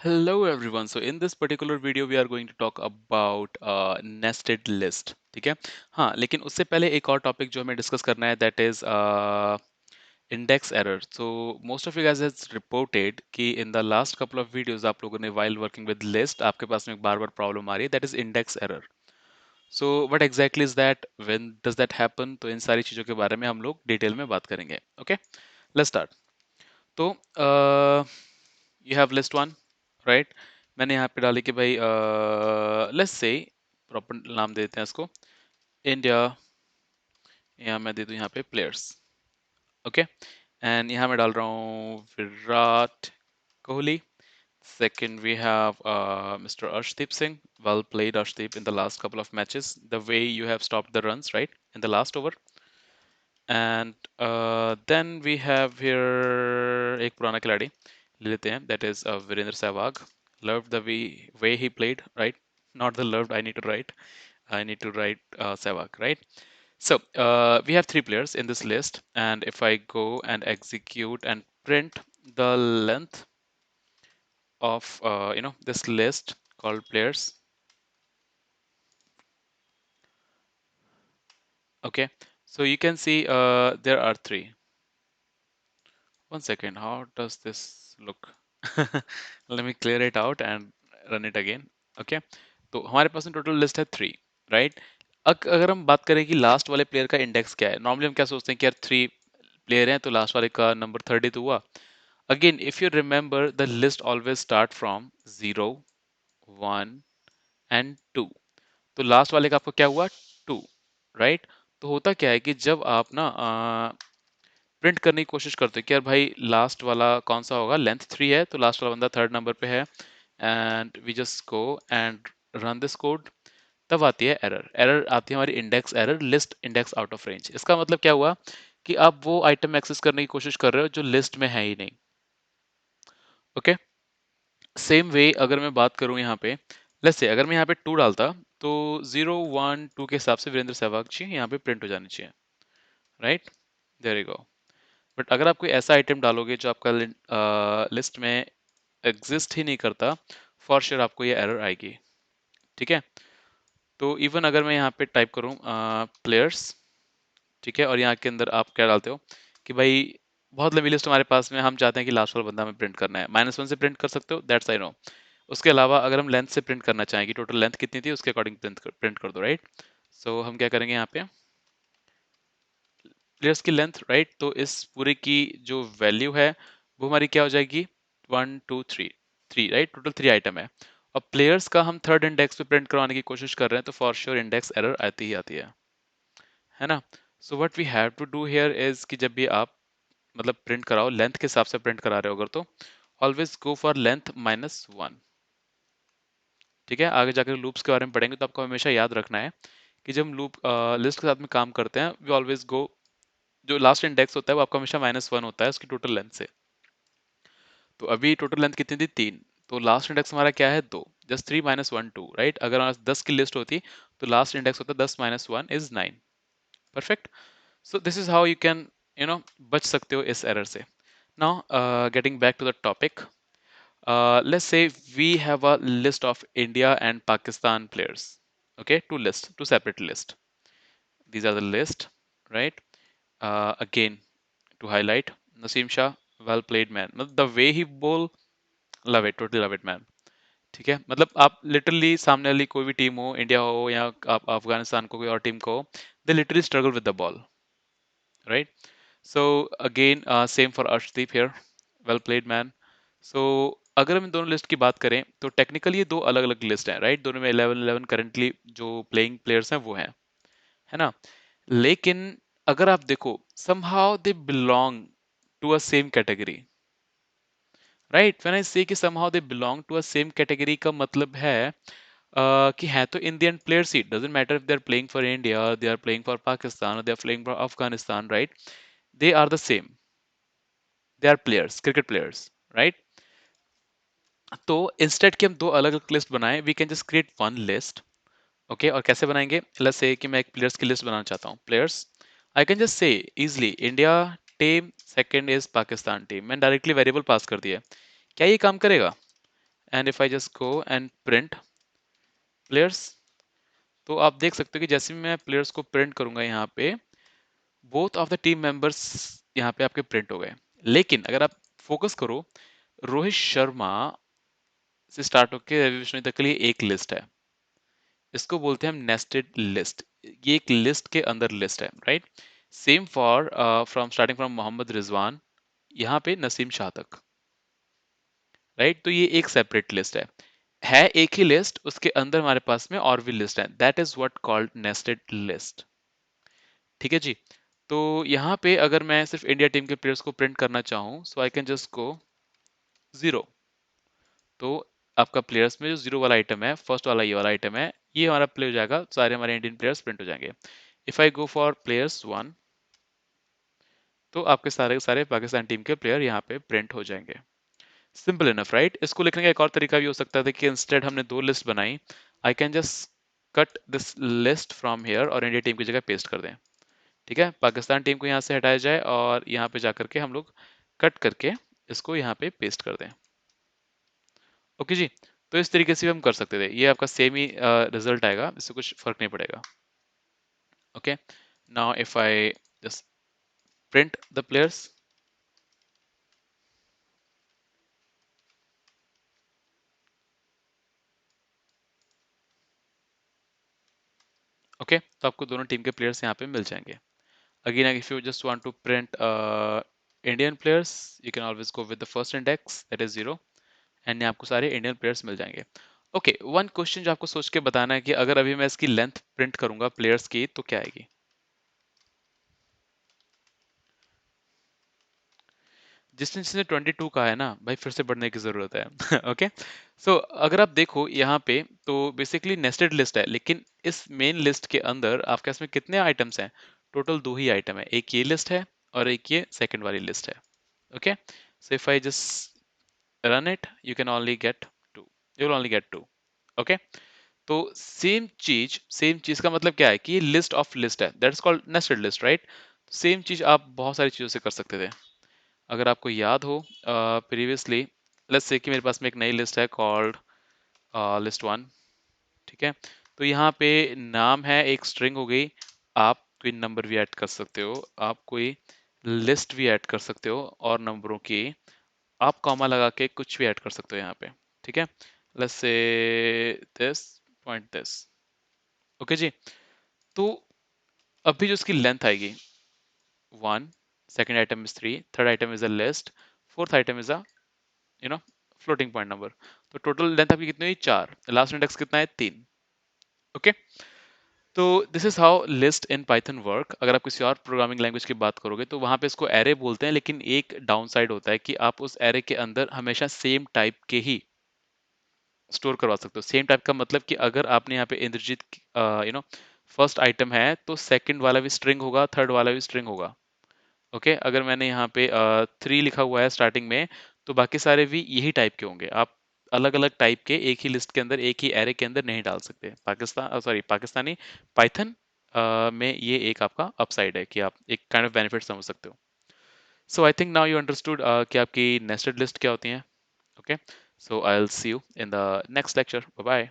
Hello everyone. So in this particular video we are going to talk about nested list. ठीक है? हाँ, लेकिन उससे पहले एक और टॉपिक जो हमें डिस्कस करना है that is index error. So most of you guys has reported कि in the last couple of videos आप लोगों ने while working with list आपके पास में एक बार-बार प्रॉब्लम आ रही है that is index error. So what exactly is that? When does that happen? तो इन सारी चीज़ों के बारे में हम लोग डिटेल में बात करेंगे. Okay? Let's start. तो you have list one, right? मैंने यहाँ पे डाली कि भाई लेट्स से प्रॉपर नाम देते हैं इसको इंडिया, यहाँ मैं दे दूँ यहाँ पे प्लेयर्स. ओके, एंड यहाँ मैं डाल रहा हूँ Virat Kohli. Second, we have Mr. Arshdeep Singh. Well played, Arshdeep, in the last couple of matches. The way you have stopped the runs, right, in the last over. And then we have here एक पुराना खिलाड़ी ले लेते हैं, that is Virender Sehwag. Loved the way he played, right? Not the loved. I need to write. I need to write Sehwag, right? So we have three players in this list, and if I go and execute and print the length of this list called players, okay, so you can see there are three. One second, how does this look? Let me clear it out and run it again. Okay, तो हमारे पास में total list है three, right? अगर हम बात करें कि last वाले प्लेयर का इंडेक्स क्या है, नॉर्मली हम क्या सोचते हैं कि यार थ्री प्लेयर हैं तो लास्ट वाले का नंबर 30 तो हुआ. Again if you remember the list always start from 0, 1 and 2. तो लास्ट वाले का आपको क्या हुआ? 2, राइट? तो होता क्या है कि जब आप ना प्रिंट करने की कोशिश करते हो कि यार भाई लास्ट वाला कौन सा होगा, लेंथ 3 है तो लास्ट वाला बंदा थर्ड नंबर पे है, and we just go and run this code. तब आती है एरर. एरर आती है हमारी index error, list index out of range. इसका मतलब क्या हुआ कि आप वो आइटम एक्सेस करने की कोशिश कर रहे हो जो लिस्ट में है ही नहीं. ओके, सेम वे अगर मैं बात करूं यहाँ पे, लेट्स से अगर मैं यहाँ पे 2 डालता तो 0 1 2 के हिसाब से वीरेंद्र सहवाग जी यहाँ पे प्रिंट हो जानी चाहिए, right? There you go. But अगर आप कोई ऐसा आइटम डालोगे जो आपका लिस्ट में एग्जिस्ट ही नहीं करता, फॉर श्योर आपको ये एरर आएगी. ठीक है, तो इवन अगर मैं यहाँ पे टाइप करूँ प्लेयर्स, ठीक है, और यहाँ के अंदर आप क्या डालते हो कि भाई बहुत लंबी लिस्ट हमारे पास में, हम चाहते हैं कि लास्ट वाला बंदा हमें प्रिंट करना है, -1 से प्रिंट कर सकते हो, दैट्स आई नो. उसके अलावा अगर हम लेंथ से प्रिंट करना चाहें कि टोटल लेंथ कितनी थी उसके अकॉर्डिंग प्रिंट कर दो, राइट? सो हम क्या करेंगे यहाँ पे प्लेयर्स की लेंथ, राइट? तो इस पूरे की जो वैल्यू है वो हमारी क्या हो जाएगी? 1 2 3 राइट? टोटल 3 आइटम है और प्लेयर्स का हम थर्ड इंडेक्स पे प्रिंट करवाने की कोशिश कर रहे हैं, तो फॉर श्योर इंडेक्स एरर आती ही आती है ना? So what we have to do here is कि जब भी आप मतलब प्रिंट कराओ, लेंथ के हिसाब से प्रिंट करा रहे हो अगर, तो ऑलवेज गो फॉर लेंथ -1. ठीक है, आगे जाकर लूप्स के बारे में पढ़ेंगे तो आपको हमेशा याद रखना है कि जब हम लूप लिस्ट के साथ में काम करते हैं, वी ऑलवेज गो, जो लास्ट इंडेक्स होता है वो आपका हमेशा -1 होता है उसकी टोटल लेंथ से. तो अभी टोटल लेंथ कितनी थी? 3. तो लास्ट इंडेक्स हमारा क्या है? 2. Just 3 -1 2, right? अगर हमारे 10 की लिस्ट होती तो लास्ट इंडेक्स होता 10 -1 is 9. Perfect. So this is how you can बच सकते हो इस एरर से. Now getting back to the topic, let's say we have a list of India and Pakistan players. Okay, two separate list. These are the list, right? Again, to highlight, Naseem Shah, well played man. The way he bowl, love it, totally love it man. ठीक है, मतलब आप literally सामने वाली कोई भी team हो, India हो या आप अफगानिस्तान को कोई और टीम को, they literally struggle with the ball, right? So again same for Arshdeep here, well played man. So अगर हम इन दोनों लिस्ट की बात करें तो टेक्निकली ये दो अलग अलग लिस्ट हैं, राइट? दोनों में 11-11 करंटली जो प्लेइंग प्लेयर्स हैं वो हैं, है ना? लेकिन अगर आप देखो, somehow they belong to a same category, right? When I say कि somehow they belong to a same category का मतलब है कि है तो Indian players he, doesn't matter if they're playing for India, they are playing for Pakistan, or they are playing for Afghanistan, right? They are the same, they are players, cricket players, right? तो instead कि हम दो अलग अलग list बनाएं, we can just create one list. Okay, और कैसे बनाएंगे? लेट्स से कि मैं एक प्लेयर्स की लिस्ट बनाना चाहता हूँ. Players, I can just say easily India team, second is Pakistan team. मैंने डायरेक्टली वेरिएबल पास कर दिया. क्या ये काम करेगा? And if I just go and print players, तो आप देख सकते हो कि जैसे भी मैं प्लेयर्स को प्रिंट करूंगा यहाँ पे, both of the team members यहाँ पे आपके प्रिंट हो गए। लेकिन अगर आप फोकस करो, रोहित शर्मा से स्टार्ट होकर रवि बिश्नोई तक के लिए एक लिस्ट है, इसको बोलते हैं हम नेस्टेड लिस्ट। ये एक लिस्ट के अंदर लिस्ट है, right. Same for from starting from Mohammad Rizwan यहाँ पे नसीम शाह तक, राइट। तो ये एक सेपरेट लिस्ट है एक ही लिस्ट, उसके अंदर हमारे पास में और भी लिस्ट है, that is what called nested list. ठीक है जी। तो यहाँ पे अगर मैं सिर्फ इंडिया टीम के प्लेयर्स को प्रिंट करना चाहूँ, so I can just go zero. तो आपका प्लेयर्स में जो जीरो वाला आइटम है, फर्स्ट वाला ये वाला आइटम है, ये हमारा प्ले हो जाएगा, सारे हमारे इंडियन प्लेयर्स प्रिंट हो जाएंगे। If I go for players one, तो आपके सारे के सारे पाकिस्तान टीम के प्लेयर यहाँ पे प्रिंट हो जाएंगे। Simple enough, right. इसको लिखने का एक और तरीका भी हो सकता था कि इंस्टेड हमने दो लिस्ट बनाई, आई can just cut this list from here और इंडिया टीम की जगह पेस्ट कर दें। ठीक है, पाकिस्तान टीम को यहाँ से हटाया जाए और यहाँ पे जाकर के हम लोग कट करके इसको यहाँ पे पेस्ट कर दें। ओके जी। तो इस तरीके से भी हम कर सकते थे, ये आपका सेम ही रिजल्ट आएगा, इससे कुछ फर्क नहीं पड़ेगा। Okay, now if I just print the players, okay, तो आपको दोनों टीम के प्लेयर्स यहाँ पे मिल जाएंगे। Again if you just want to print Indian players, you can always go with the first index, that is 0, and आपको सारे Indian players मिल जाएंगे। ओके, वन क्वेश्चन जो आपको सोच के बताना है कि अगर अभी मैं इसकी लेंथ प्रिंट करूंगा प्लेयर्स की तो क्या आएगी। जिसने जिसने 22 का है ना भाई, फिर से बढ़ने की जरूरत है। ओके, सो अगर आप देखो यहाँ पे, तो बेसिकली नेस्टेड लिस्ट है, लेकिन इस मेन लिस्ट के अंदर आपके पास में कितने आइटम्स हैं, टोटल दो ही आइटम है, एक ये लिस्ट है और एक ये सेकंड वाली लिस्ट है। Okay, so if I just run it, you can only get two, you will only get two। Okay, तो सेम चीज का मतलब क्या है कि ये लिस्ट ऑफ लिस्ट है, that is called nested list, right. Same चीज आप बहुत सारी चीजों से कर सकते थे। अगर आपको याद हो प्रीवियसली, लेट्स से कि मेरे पास में एक नई लिस्ट है कॉल्ड लिस्ट वन। ठीक है, तो यहाँ पे नाम है, एक स्ट्रिंग हो गई, आप कोई नंबर भी ऐड कर सकते हो, आप कोई लिस्ट भी ऐड कर सकते हो, और नंबरों की आप कॉमा लगा के कुछ भी ऐड कर सकते हो यहाँ पे। ठीक है, let's say this point this. Okay जी। तो अभी जो इसकी लेंथ आएगी 1, second item is 3, third item is a list, fourth item is a you know floating point number. तो टोटल लेंथ आपकी कितनी हुई, 4, लास्ट इंडेक्स कितना है, 3। ओके, तो this is how list in Python work. अगर आप किसी और प्रोग्रामिंग लैंग्वेज की बात करोगे तो वहां पे इसको एरे बोलते हैं, लेकिन एक डाउन साइड होता है कि आप उस एरे के अंदर हमेशा सेम टाइप के ही स्टोर करवा सकते हो। सेम टाइप का मतलब कि अगर आपने यहाँ पे Indrajeet you know first item है, तो सेकंड वाला भी स्ट्रिंग होगा, थर्ड वाला भी स्ट्रिंग होगा। ओके, अगर मैंने यहाँ पे 3 लिखा हुआ है स्टार्टिंग में, तो बाकी सारे भी यही टाइप के होंगे। आप अलग अलग टाइप के एक ही लिस्ट के अंदर, एक ही एरे के अंदर नहीं डाल सकते। पाकिस्तानी पाइथन में ये एक आपका अपसाइड है कि आप एक काइंड ऑफ बेनिफिट समझ सकते हो। So I think now you understood कि आपकी नेस्टेड लिस्ट क्या होती है। Okay, so I will see you in the next lecture, bye bye.